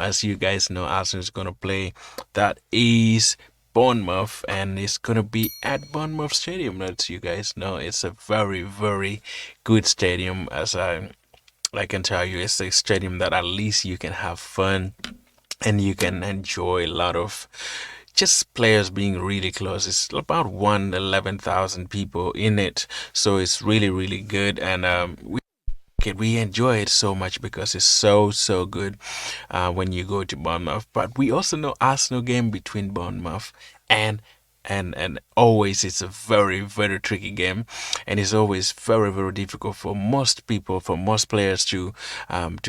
as you guys know, Arsenal is going to play. That is Bournemouth, and it's going to be at Bournemouth Stadium. That you guys know, it's a very, very good stadium. As I can tell you, it's a stadium that at least you can have fun and you can enjoy a lot of just players being really close. It's about 111,000 people in it, so it's really, really good. And we enjoy it so much because it's so good when you go to Bournemouth. But we also know Arsenal game between Bournemouth and and always it's a very, very tricky game, and it's always very, very difficult for most people, for most players to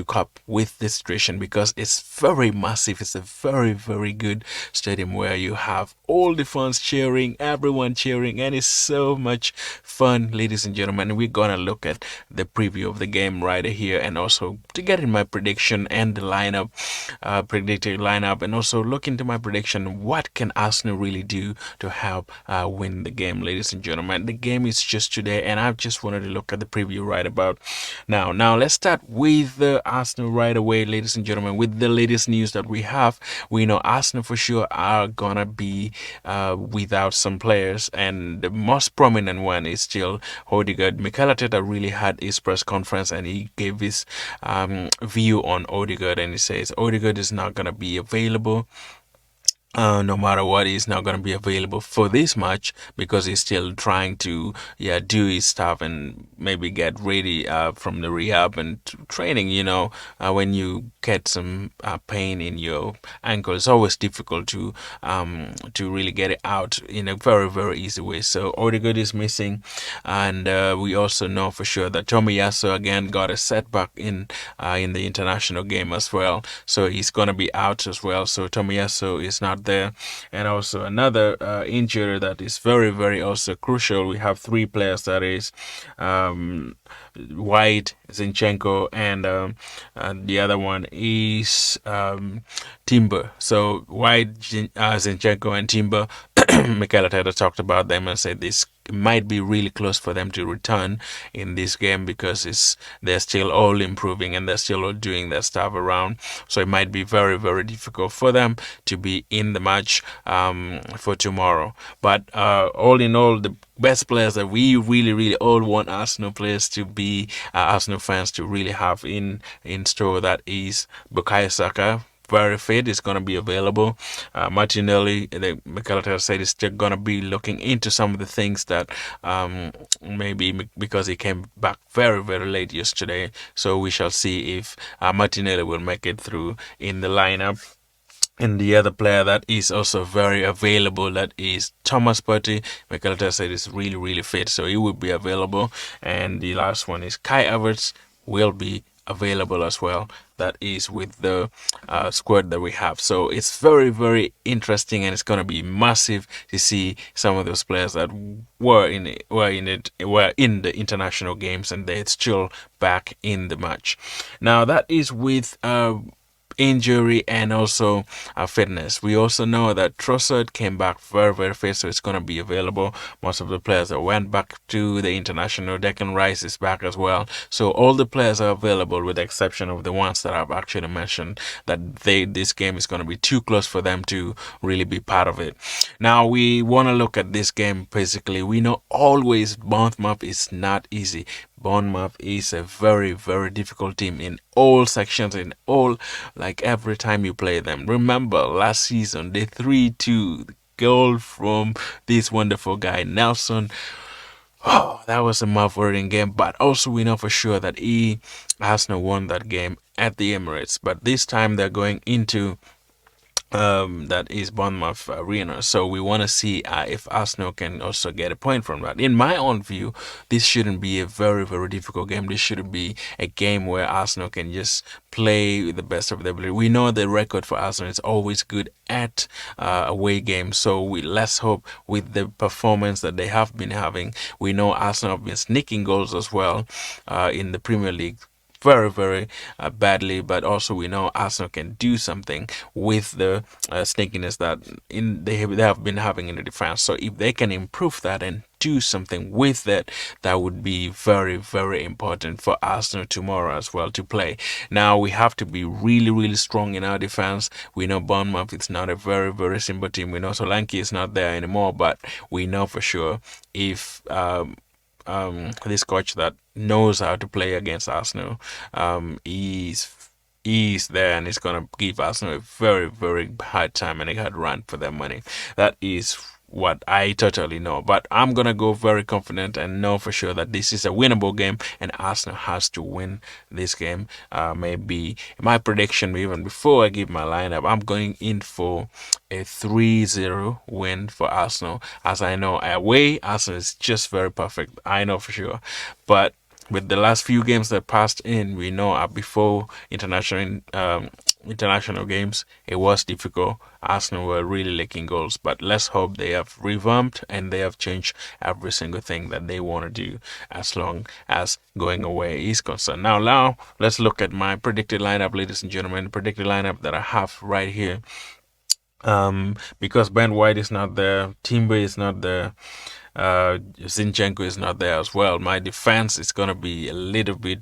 cope with this situation, because it's very massive. It's a very, very good stadium where you have all the fans cheering, everyone cheering, and it's so much fun, ladies and gentlemen. We're gonna look at the preview of the game right here, and also to get in my prediction and the lineup, predicted lineup, and also look into my prediction. What can Arsenal really do to help win the game, ladies and gentlemen? The game is just today, and I just wanted to look at the preview right about now. Now let's start with the Arsenal right away, ladies and gentlemen. With the latest news that we have, we know Arsenal for sure are gonna be without some players, and the most prominent one is still Odegaard. Mikel Arteta really had his press conference, and he gave his view on Odegaard, and he says Odegaard is not gonna be available. No matter what, he's not going to be available for this match because he's still trying to do his stuff and maybe get ready from the rehab and training. When you get some pain in your ankle, it's always difficult to really get it out in a very, very easy way. So Odegaard is missing, and we also know for sure that Tomiyasu again got a setback in the international game as well, so he's going to be out as well. So Tomiyasu is not there. And also another injury that is very, very also crucial. We have three players, that is White, Zinchenko, and the other one is Timber. So White, Zinchenko, and Timber. Mikel Arteta talked about them and said this might be really close for them to return in this game because they're still all improving and they're still all doing their stuff around. So it might be very, very difficult for them to be in the match for tomorrow. But all in all, the best players that we really, really all want Arsenal players to be, Arsenal fans to really have in store, that is Bukayo Saka. Very fit, is going to be available. Martinelli, Mikel Arteta said, is still going to be looking into some of the things that maybe because he came back very, very late yesterday. So we shall see if Martinelli will make it through in the lineup. And the other player that is also very available, that is Thomas Partey. Mikel Arteta said is really, really fit, so he will be available. And the last one is Kai Havertz, will be available as well. That is with the squad that we have. So it's very, very interesting, and it's going to be massive to see some of those players that were in the international games, and they're still back in the match. Now that is with injury and also fitness. We also know that Trossard came back very, very fit, so it's going to be available. Most of the players that went back to the international, Declan Rice is back as well. So all the players are available, with the exception of the ones that I've actually mentioned, that this game is going to be too close for them to really be part of it. Now we want to look at this game. Basically, we know always Bournemouth is not easy. Bournemouth is a very, very difficult team in all sections, in all, like every time you play them. Remember last season, the 3-2 goal from this wonderful guy, Nelson. Oh, that was a mouth-watering game, but also we know for sure that Arsenal won that game at the Emirates. But this time they're going into that is Bournemouth Arena. So we want to see if Arsenal can also get a point from that. In my own view, this shouldn't be a very, very difficult game. This should be a game where Arsenal can just play the best of their ability. We know the record for Arsenal is always good at away games. So let's hope with the performance that they have been having. We know Arsenal have been sneaking goals as well in the Premier League very, very badly, but also we know Arsenal can do something with the sneakiness that they have been having in the defense. So if they can improve that and do something with it, that would be very, very important for Arsenal tomorrow as well to play. Now we have to be really, really strong in our defense. We know Bournemouth is not a very, very simple team. We know Solanke is not there anymore, but we know for sure if this coach that knows how to play against Arsenal, is there, and it's gonna give Arsenal a very, very hard time and a hard run for their money. That is what I totally know. But I'm gonna go very confident and know for sure that this is a winnable game, and Arsenal has to win this game. Maybe my prediction, even before I give my lineup, I'm going in for a 3-0 win for Arsenal. As I know, away Arsenal is just very perfect. I know for sure, but with the last few games that passed in, we know before international games, it was difficult. Arsenal were really lacking goals, but let's hope they have revamped and they have changed every single thing that they want to do as long as going away is concerned. Now, let's look at my predicted lineup, ladies and gentlemen. The predicted lineup that I have right here. Because Ben White is not there, Timber is not there, Zinchenko is not there as well. My defense is gonna be a little bit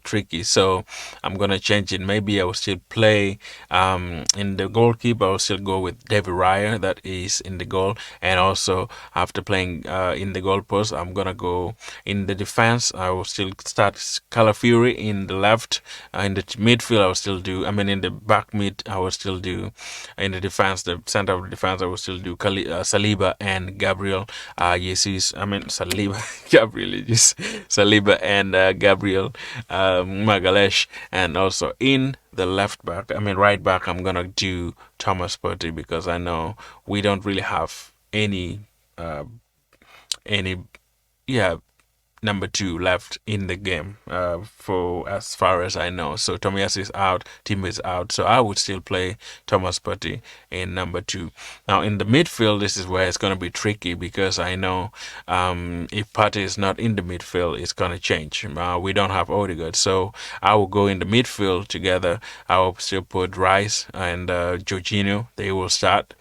tricky, so I'm gonna change it. Maybe I will still play in the goalkeeper. I will still go with David Raya, that is in the goal, and also after playing in the goal post, I'm gonna go in the defense. I will still start Calafiori in the left. In the midfield, I will still do. I mean, in the back mid, I will still do. In the defense, the center of the defense, I will still do Saliba and Gabriel. Jesus, I mean Saliba, Gabriel, just Saliba and Gabriel Magalesh, and also in the left back, I mean right back, I'm gonna do Thomas Partey because I know we don't really have any number 2 left in the game for as far as I know. So Tomiyasu is out, Tim is out, so I would still play Thomas Partey in number 2. Now in the midfield, this is where it's going to be tricky because I know if Partey is not in the midfield, it's going to change. We don't have Odegaard, so I will go in the midfield together. I will still put Rice and Jorginho, they will start,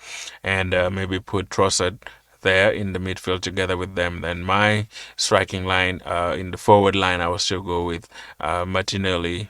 and maybe put Trossard there in the midfield together with them. Then my striking line, in the forward line, I will still go with Martinelli,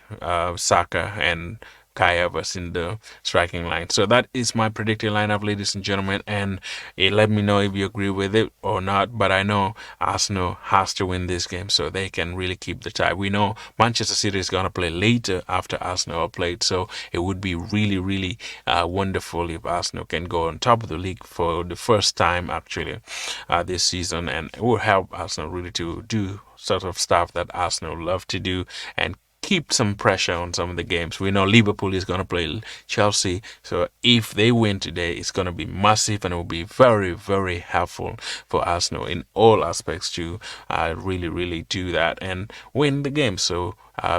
Saka, and Kai Havertz in the striking line. So that is my predicted lineup, ladies and gentlemen, and let me know if you agree with it or not. But I know Arsenal has to win this game so they can really keep the tie. We know Manchester City is going to play later after Arsenal are played, so it would be really, really wonderful if Arsenal can go on top of the league for the first time actually this season, and it will help Arsenal really to do sort of stuff that Arsenal love to do and keep some pressure on some of the games. We know Liverpool is going to play Chelsea, so if they win today, it's going to be massive and it will be very, very helpful for Arsenal in all aspects to really, really do that and win the game. So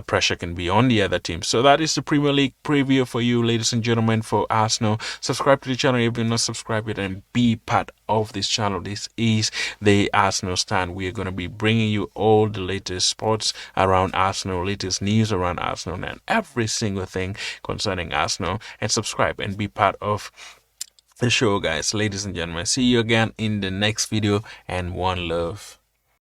pressure can be on the other team. So that is the Premier League preview for you, ladies and gentlemen, for Arsenal. Subscribe to the channel if you're not subscribed yet and be part of this channel. This is the Arsenal Stand. We are going to be bringing you all the latest sports around Arsenal, latest news around Arsenal, and every single thing concerning Arsenal. And subscribe and be part of the show, guys. Ladies and gentlemen, see you again in the next video, and one love.